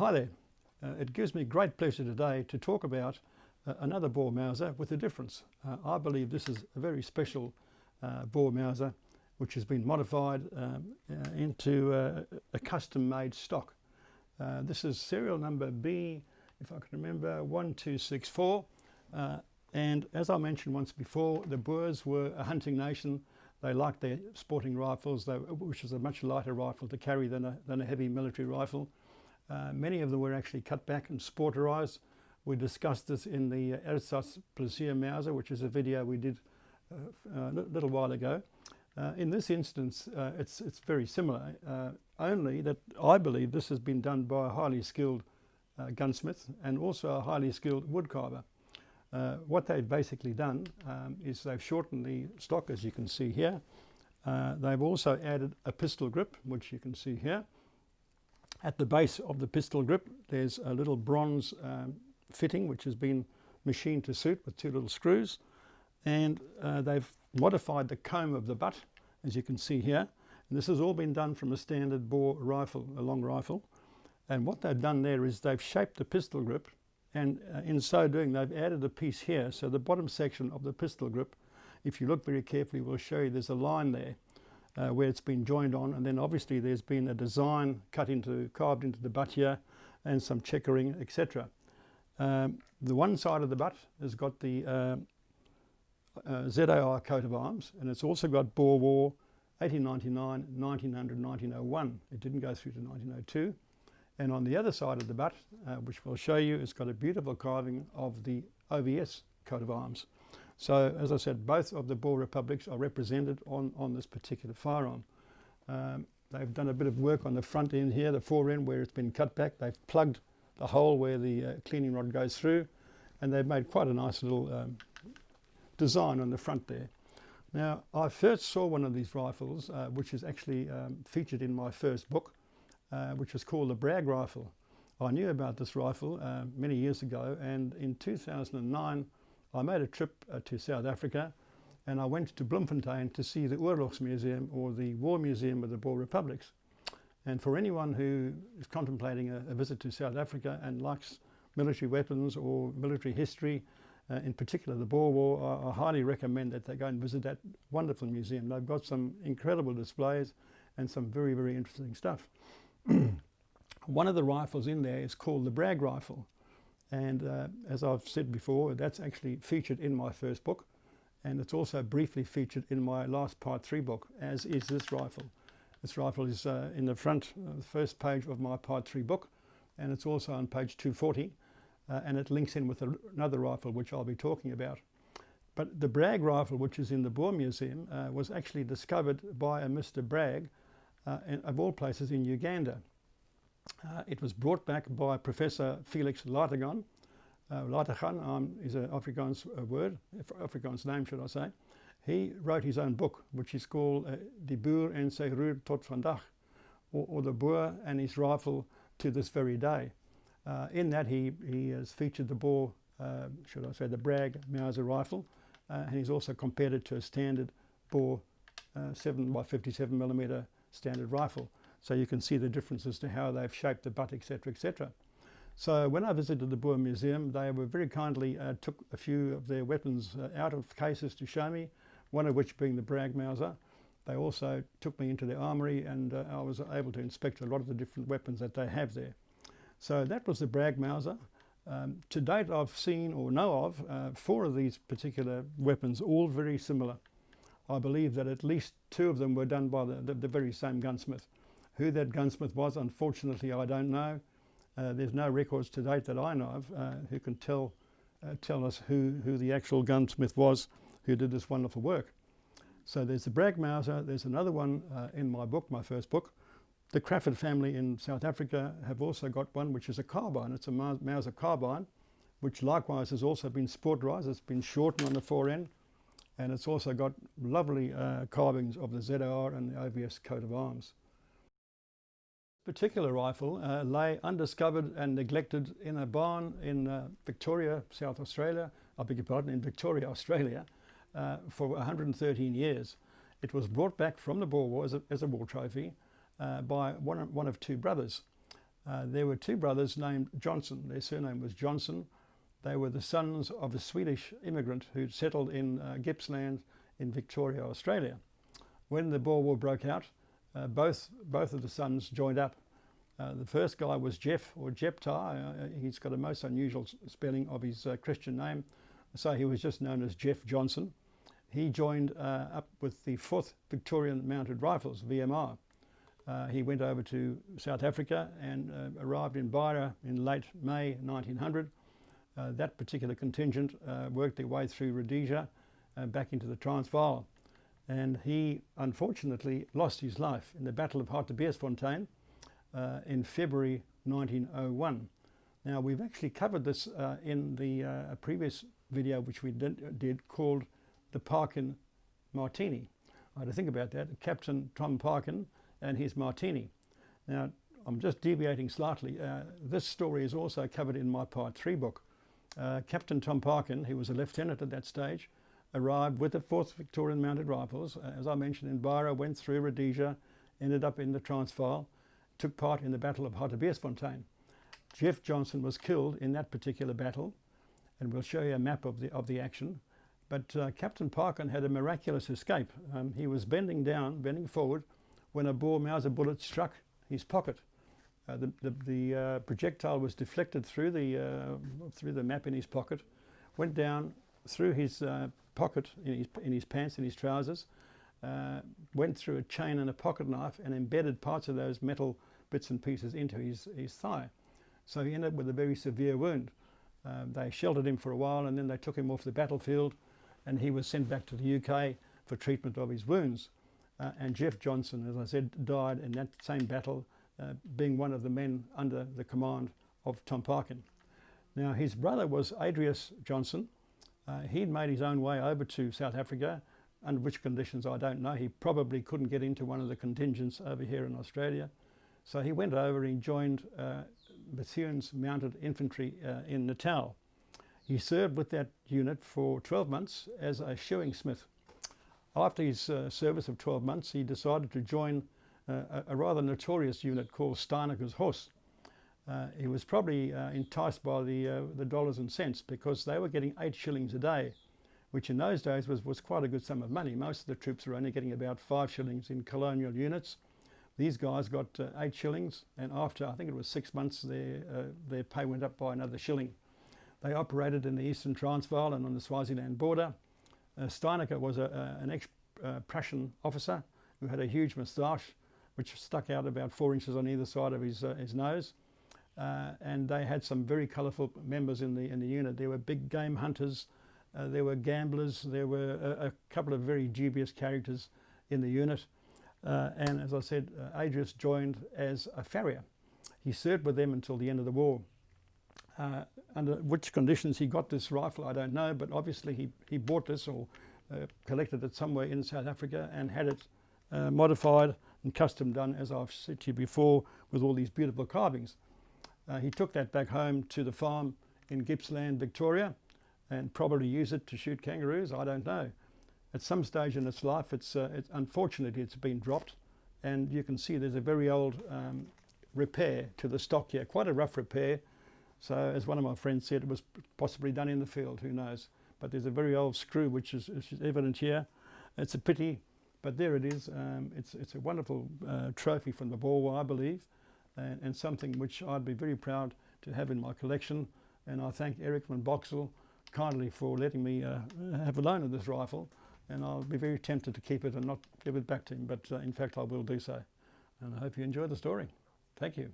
Hi there. It gives me great pleasure today to talk about another Boer Mauser with a difference. I believe this is a very special Boer Mauser which has been modified into a custom-made stock. This is serial number B, if I can remember, 1264. And as I mentioned once before, the Boers were a hunting nation. They liked their sporting rifles, which is a much lighter rifle to carry than a heavy military rifle. Many of them were actually cut back and sporterized. We discussed this in the Ersatz Plezier Mauser, which is a video we did a little while ago. In this instance, it's very similar, only that I believe this has been done by a highly skilled gunsmith and also a highly skilled woodcarver. What they've basically done is they've shortened the stock, as you can see here. They've also added a pistol grip, which you can see here. At the base of the pistol grip, there's a little bronze fitting which has been machined to suit with two little screws, and they've modified the comb of the butt, as you can see here. And this has all been done from a standard Boer rifle, a long rifle. And what they've done there is they've shaped the pistol grip, and in so doing they've added a piece here. So the bottom section of the pistol grip, if you look very carefully, will show you there's a line there where it's been joined on, and then obviously there's been a design carved into the butt here, and some checkering, etc. The one side of the butt has got the ZAR coat of arms, and it's also got Boer War 1899, 1900, 1901. It didn't go through to 1902. And on the other side of the butt, which we'll show you, it's got a beautiful carving of the OVS coat of arms. So, as I said, both of the Boer republics are represented on this particular firearm. They've done a bit of work on the front end here, the fore end, where it's been cut back. They've plugged the hole where the cleaning rod goes through, and they've made quite a nice little design on the front there. Now, I first saw one of these rifles, which is actually featured in my first book, which was called the Bragg rifle. I knew about this rifle many years ago, and in 2009, I made a trip to South Africa, and I went to Bloemfontein to see the Oorlogsmuseum, or the War Museum of the Boer Republics. And for anyone who is contemplating a visit to South Africa and likes military weapons or military history, in particular the Boer War, I highly recommend that they go and visit that wonderful museum. They've got some incredible displays and some very, very interesting stuff. One of the rifles in there is called the Bragg rifle. And as I've said before, that's actually featured in my first book, and it's also briefly featured in my last part 3 book, as is this rifle. This rifle is in the front, the first page of my part 3 book, and it's also on page 240, and it links in with another rifle which I'll be talking about. But the Bragg rifle, which is in the Boer Museum, was actually discovered by a Mr. Bragg, of all places, in Uganda. It was brought back by Professor Felix Lategan. Lategan is an Afrikaans word, Afrikaans name should I say. He wrote his own book, which is called Die Boer en sy roer tot vandag, or The Boer and His Rifle to This Very Day. In that he has featured the Boer, should I say, the Bragg Mauser rifle, and he's also compared it to a standard Boer 7x57mm standard rifle. So you can see the differences to how they've shaped the butt, etc., etc. So when I visited the Boer Museum, they were very kindly took a few of their weapons out of cases to show me, one of which being the Bragg Mauser. They also took me into their armory, and I was able to inspect a lot of the different weapons that they have there. So that was the Bragg Mauser. To date, I've seen or know of 4 of these particular weapons, all very similar. I believe that at least 2 of them were done by the very same gunsmith. Who that gunsmith was, unfortunately, I don't know. There's no records to date that I know of who can tell us who the actual gunsmith was who did this wonderful work. So there's the Bragg Mauser. There's another one in my book, my first book. The Crawford family in South Africa have also got one which is a carbine. It's a Mauser carbine, which likewise has also been sporterized. It's been shortened on the fore end, and it's also got lovely carvings of the ZAR and the OVS coat of arms. Particular rifle lay undiscovered and neglected in a barn in Victoria, South Australia, I beg your pardon, in Victoria, Australia, for 113 years. It was brought back from the Boer War as a war trophy by one of 2 brothers. There were two brothers named Johnson. Their surname was Johnson. They were the sons of a Swedish immigrant who'd settled in Gippsland in Victoria, Australia. When the Boer War broke out, both of the sons joined up. The first guy was Jeff, or Jeptai. He's got a most unusual spelling of his Christian name, so he was just known as Jeff Johnson. He joined up with the 4th Victorian Mounted Rifles, VMR. He went over to South Africa and arrived in Beira in late May 1900. That particular contingent worked their way through Rhodesia back into the Transvaal. And he unfortunately lost his life in the Battle of Hartbeesfontein in February 1901. Now, we've actually covered this in the previous video which we did called the Parkin Martini. I had to think about that. Captain Tom Parkin and his martini. Now, I'm just deviating slightly. This story is also covered in my Part 3 book. Captain Tom Parkin, who was a lieutenant at that stage, arrived with the 4th Victorian Mounted Rifles, as I mentioned, in Beira, went through Rhodesia, ended up in the Transvaal, took part in the Battle of Hartbeesfontein. Jeff Johnson was killed in that particular battle, and we'll show you a map of the action. But Captain Parkin had a miraculous escape. He was bending forward, when a Boer Mauser bullet struck his pocket. The projectile was deflected through the map in his pocket, went down through his pocket in his pants, in his trousers, went through a chain and a pocket knife and embedded parts of those metal bits and pieces into his thigh. So he ended up with a very severe wound. They sheltered him for a while, and then they took him off the battlefield, and he was sent back to the UK for treatment of his wounds. And Jeff Johnson, as I said, died in that same battle, being one of the men under the command of Tom Parkin. Now, his brother was Adrius Johnson. He'd made his own way over to South Africa, under which conditions I don't know. He probably couldn't get into one of the contingents over here in Australia. So he went over and joined Bethune's Mounted Infantry in Natal. He served with that unit for 12 months as a shoeing smith. After his service of 12 months, he decided to join a rather notorious unit called Steineker's Horse. He was probably enticed by the dollars and cents, because they were getting 8 shillings a day, which in those days was quite a good sum of money. Most of the troops were only getting about 5 shillings in colonial units. These guys got 8 shillings, and after, I think it was 6 months, their pay went up by another shilling. They operated in the Eastern Transvaal and on the Swaziland border. Steineker was an ex-Prussian officer who had a huge moustache which stuck out about 4 inches on either side of his nose. And they had some very colourful members in the unit. There were big game hunters, there were gamblers, there were a couple of very dubious characters in the unit. And as I said, Adrius joined as a farrier. He served with them until the end of the war. Under which conditions he got this rifle, I don't know, but obviously he bought this or collected it somewhere in South Africa and had it modified and custom done, as I've said to you before, with all these beautiful carvings. He took that back home to the farm in Gippsland, Victoria, and probably used it to shoot kangaroos, I don't know. At some stage in its life, unfortunately it's been dropped, and you can see there's a very old repair to the stock here, quite a rough repair. So, as one of my friends said, it was possibly done in the field, who knows. But there's a very old screw which is evident here. It's a pity, but there it is. It's a wonderful trophy from the Boer War, I believe, and something which I'd be very proud to have in my collection. And I thank Eric van Boxel kindly for letting me have a loan of this rifle, and I'll be very tempted to keep it and not give it back to him, but in fact I will do so. And I hope you enjoy the story. Thank you.